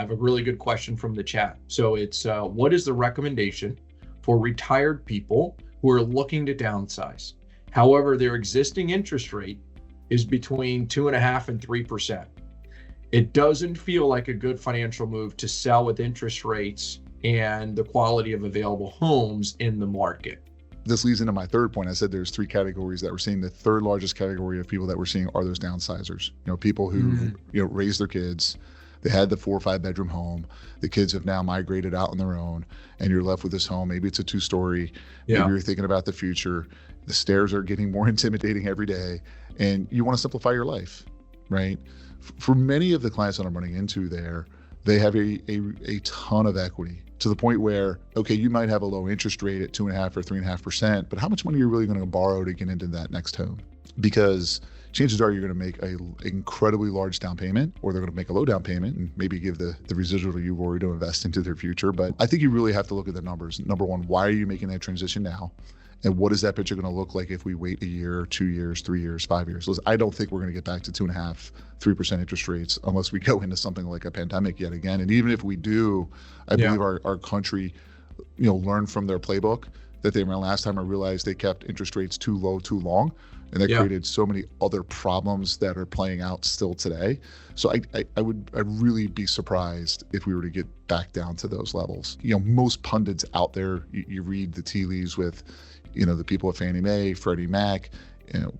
have a really good question from the chat. So it's, what is the recommendation for retired people who are looking to downsize? However, their existing interest rate is between 2.5% and 3%. It doesn't feel like a good financial move to sell with interest rates and the quality of available homes in the market. This leads into my third point. I said there's three categories that we're seeing. The third largest category of people that we're seeing are those downsizers. People who raise their kids. They had the 4 or 5 bedroom home. The kids have now migrated out on their own, and you're left with this home. Maybe it's a 2-story. Maybe you're thinking about the future. The stairs are getting more intimidating every day, and you want to simplify your life, right? For many of the clients that I'm running into there, they have a ton of equity, to the point where, okay, you might have a low interest rate at 2.5% or 3.5%, but how much money are you really going to borrow to get into that next home? Because chances are you're going to make an incredibly large down payment, or they're going to make a low down payment and maybe give the residual to you, Rory, to invest into their future. But I think you really have to look at the numbers. Number one, why are you making that transition now? And what is that picture going to look like if we wait a year, 2 years, 3 years, 5 years? Listen, I don't think we're going to get back to 2.5%, 3% interest rates unless we go into something like a pandemic yet again. And even if we do, I believe our country, learned from their playbook that they ran last time. I realized they kept interest rates too low, too long. And that created so many other problems that are playing out still today. So I'd really be surprised if we were to get back down to those levels. Most pundits out there, you read the tea leaves with, the people at Fannie Mae, Freddie Mac,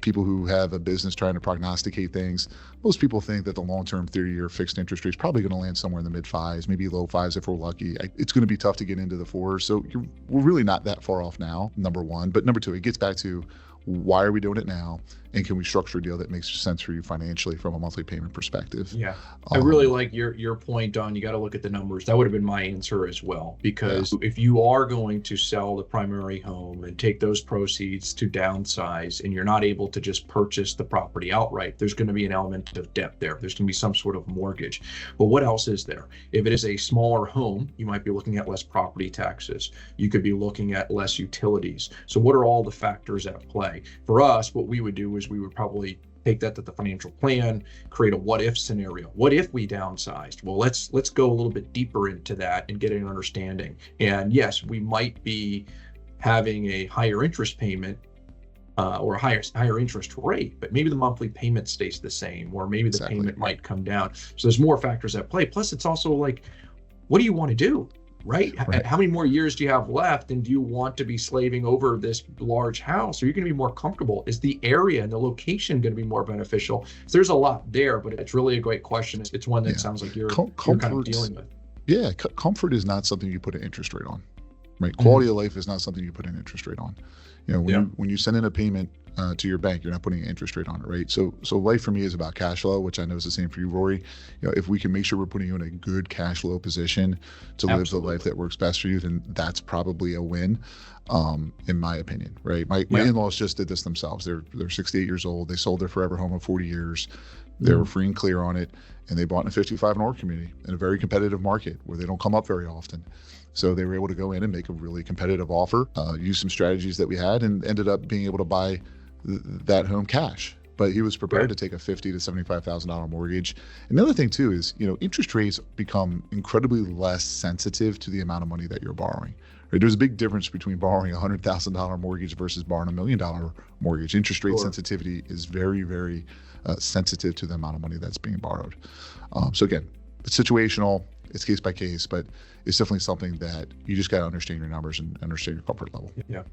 people who have a business trying to prognosticate things. Most people think that the long-term 30-year fixed interest rate is probably going to land somewhere in the mid-5s, maybe low 5s if we're lucky. It's going to be tough to get into the 4s. So we're really not that far off now, number one. But number two, it gets back to, why are we doing it now? And can we structure a deal that makes sense for you financially from a monthly payment perspective? Yeah, I really like your point, Don. You got to look at the numbers. That would have been my answer as well, because if you are going to sell the primary home and take those proceeds to downsize, and you're not able to just purchase the property outright, there's going to be an element of debt there. There's going to be some sort of mortgage. But what else is there? If it is a smaller home, you might be looking at less property taxes. You could be looking at less utilities. So what are all the factors at play? For us, what we would do is we would probably take that to the financial plan, create a what if scenario. What if we downsized? Well, let's go a little bit deeper into that and get an understanding. And yes, we might be having a higher interest payment or a higher interest rate, but maybe the monthly payment stays the same, or maybe the payment might come down. So there's more factors at play. Plus, it's also like, what do you want to do? Right? How many more years do you have left? And do you want to be slaving over this large house? Or are you going to be more comfortable? Is the area and the location going to be more beneficial? So there's a lot there, but it's really a great question. It's one that sounds like you're kind of dealing with. Yeah, comfort is not something you put an interest rate on, right? Quality of life is not something you put an interest rate on. When you send in a payment to your bank, you're not putting an interest rate on it, right? So life for me is about cash flow, which I know is the same for you, Rory. If we can make sure we're putting you in a good cash flow position to live the life that works best for you, then that's probably a win, in my opinion, right? My in-laws just did this themselves. They're 68 years old. They sold their forever home of 40 years. They were free and clear on it, and they bought in a 55 and over community in a very competitive market where they don't come up very often. So they were able to go in and make a really competitive offer, use some strategies that we had, and ended up being able to buy that home cash. But he was prepared to take a $50,000 to $75,000 mortgage. Another thing too is, interest rates become incredibly less sensitive to the amount of money that you're borrowing. Right? There's a big difference between borrowing a $100,000 mortgage versus borrowing $1 million mortgage. Interest rate sensitivity is very, very sensitive to the amount of money that's being borrowed. So again, it's situational, it's case by case, but it's definitely something that you just got to understand your numbers and understand your comfort level. Yeah.